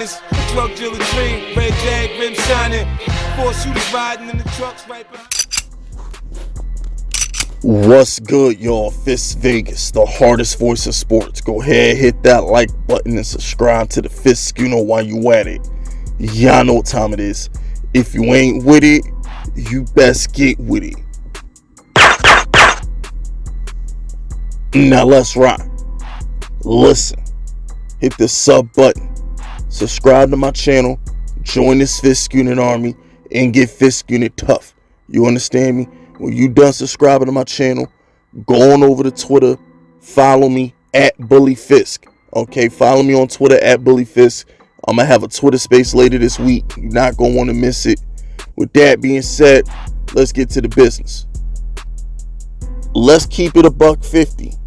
finest. Drug dealer dream, red jag rim shining. 4 shooters riding in the trucks right behind. What's good, y'all? Fist Vegas, the hardest voice of sports. Go ahead, hit that like button and subscribe to the Fist Schooner while you at it. Y'all know what time it is. If you ain't with it, you best get with it. Now let's rock. Listen, hit the sub button, subscribe to my channel, join this Fist Schooner army, and get Fist Schooner tough. You understand me? When you done subscribing to my channel, go on over to Twitter, follow me at Bully Fisk. Okay, follow me on Twitter at Bully Fisk. I'm going to have a Twitter space later this week. You're not going to want to miss it. With that being said, let's get to the business. Let's keep it $150.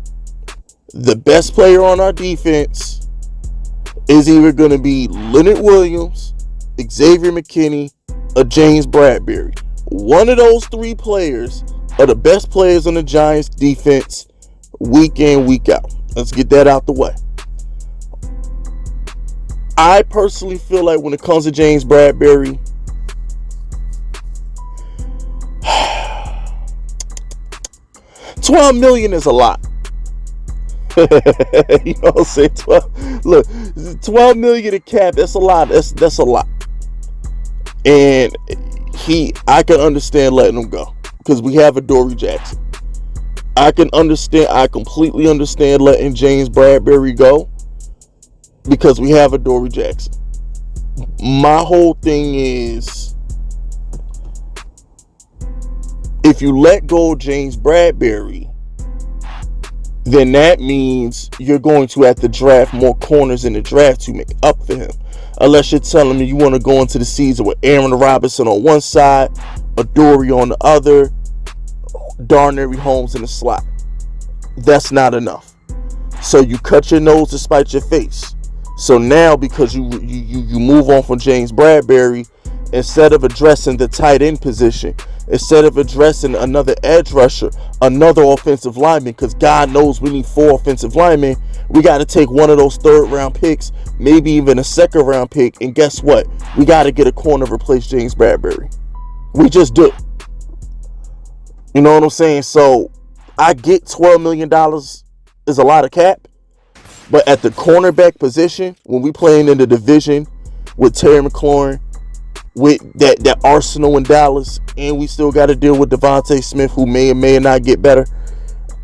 The best player on our defense is either going to be Leonard Williams, Xavier McKinney, or James Bradberry. One of those three players are the best players on the Giants defense week in, week out. Let's get that out the way. I personally feel like when it comes to James Bradberry, $12 million is a lot. You know what I'm saying? $12 million in cap, that's a lot. That's a lot. And I can understand letting him go because we have Adoree Jackson. I completely understand letting James Bradberry go because we have Adoree Jackson. My whole thing is, if you let go of James Bradberry, then that means you're going to have to draft more corners in the draft to make up for him. Unless you're telling me you want to go into the season with Aaron Robinson on one side, Adoree on the other, Darnell Holmes in the slot. That's not enough. So you cut your nose to spite your face. So now, because you move on from James Bradberry, instead of addressing the tight end position, instead of addressing another edge rusher, another offensive lineman, because God knows we need 4 offensive linemen, we got to take one of those 3rd round picks, maybe even a 2nd round pick, and guess what? We got to get a corner to replace James Bradberry. We just do. You know what I'm saying? So I get $12 million is a lot of cap, but at the cornerback position, when we playing in the division with Terry McLaurin, with that arsenal in Dallas, and we still got to deal with Devontae Smith, who may or may not get better,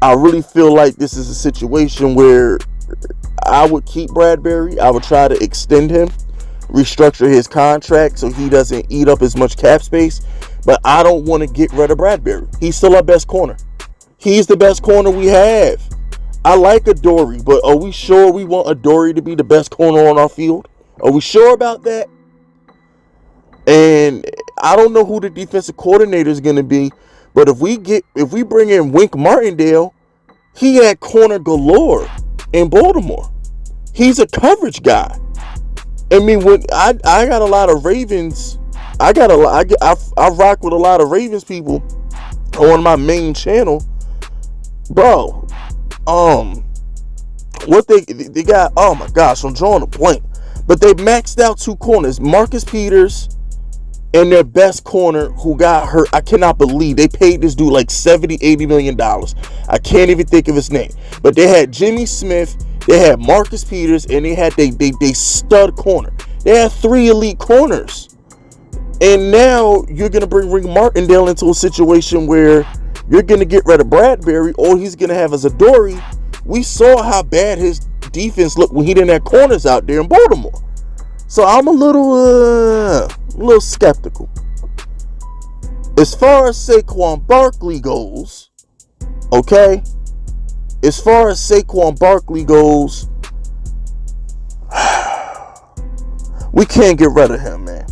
I really feel like this is a situation where I would keep Bradberry. I would try to extend him, restructure his contract so he doesn't eat up as much cap space, but I don't want to get rid of Bradberry. He's still our best corner. He's the best corner we have. I like Adoree, but are we sure we want Adoree to be the best corner on our field? Are we sure about that? And I don't know who the defensive coordinator is going to be, but if we bring in Wink Martindale, he had corner galore in Baltimore. He's a coverage guy. I mean, when I got a lot of Ravens, I rock with a lot of Ravens people on my main channel, bro. What they got? Oh my gosh, I'm drawing a blank. But they maxed out 2 corners, Marcus Peters and their best corner who got hurt. I cannot believe they paid this dude like $70-80 million. I can't even think of his name. But they had Jimmy Smith, they had Marcus Peters, and they had they stud corner. They had 3 elite corners. And now you're going to bring Wink Martindale into a situation where you're going to get rid of Bradberry. All he's going to have is Adoree. We saw how bad his defense looked when he didn't have corners out there in Baltimore. So I'm a little skeptical. As far as Saquon Barkley goes, okay? As far as Saquon Barkley goes, we can't get rid of him, man.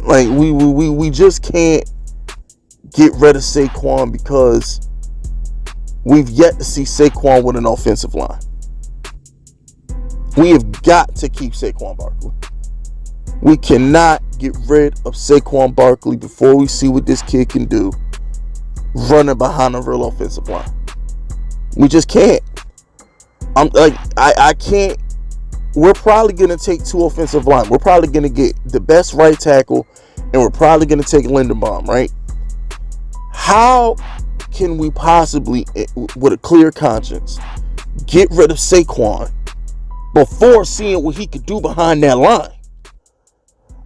Like, we just can't get rid of Saquon because we've yet to see Saquon with an offensive line. We have got to keep Saquon Barkley. We cannot get rid of Saquon Barkley before we see what this kid can do running behind a real offensive line. We just can't. I can't we're probably going to take 2 offensive line. We're probably going to get the best right tackle, and we're probably going to take Linderbaum, right? How can we possibly, with a clear conscience, get rid of Saquon before seeing what he could do behind that line?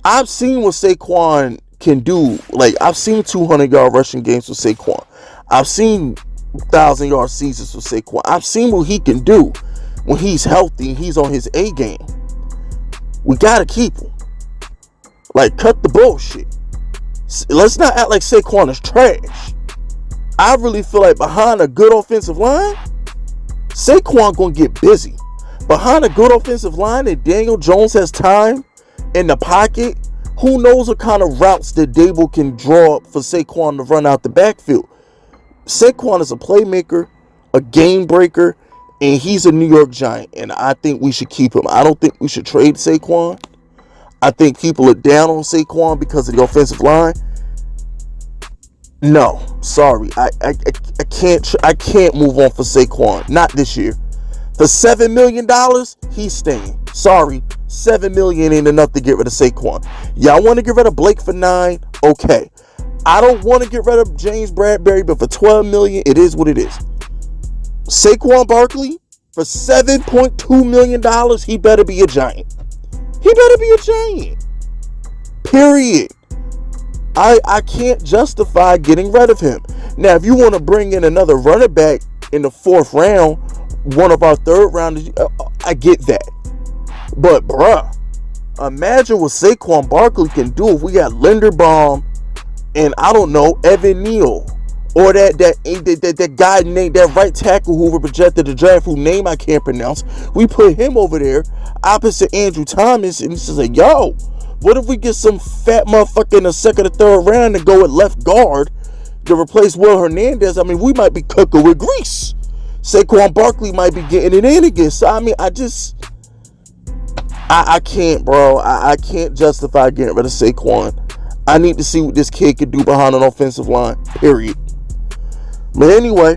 I've seen what Saquon can do. Like, I've seen 200-yard rushing games with Saquon. I've seen 1,000-yard seasons with Saquon. I've seen what he can do when he's healthy and he's on his A game. We gotta keep him. Like, cut the bullshit. Let's not act like Saquon is trash. I really feel like behind a good offensive line, Saquon gonna get busy. Behind a good offensive line, and Daniel Jones has time in the pocket, who knows what kind of routes that Dable can draw up for Saquon to run out the backfield. Saquon is a playmaker, a game breaker, and he's a New York Giant, and I think we should keep him. I don't think we should trade Saquon. I think people are down on Saquon because of the offensive line. No, sorry, I can't move on for Saquon. Not this year. For $7 million, he's staying. Sorry, $7 million ain't enough to get rid of Saquon. Y'all want to get rid of Blake for $9 million? Okay. I don't want to get rid of James Bradberry, but for $12 million, it is what it is. Saquon Barkley, for $7.2 million, he better be a Giant. He better be a Giant. Period. I can't justify getting rid of him. Now, if you want to bring in another running back in the 4th round, one of our 3rd rounders, I get that. But, bruh, imagine what Saquon Barkley can do if we got Linderbaum and, I don't know, Evan Neal. Or that guy named, that right tackle who were projected to draft, whose name I can't pronounce. We put him over there opposite Andrew Thomas, and he's just like, yo, what if we get some fat motherfucker in the 2nd or 3rd round to go at left guard to replace Will Hernandez? I mean, we might be cooking with grease. Saquon Barkley might be getting it in again. So, I mean, I can't, bro. I can't justify getting rid of Saquon. I need to see what this kid can do behind an offensive line, period. But anyway,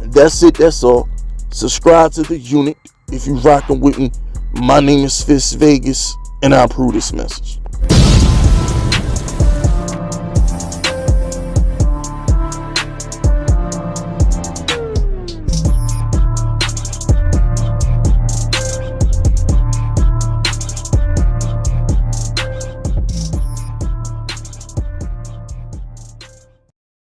that's it. That's all. Subscribe to the unit if you're rocking with me. My name is Fist Vegas, and I approve this message.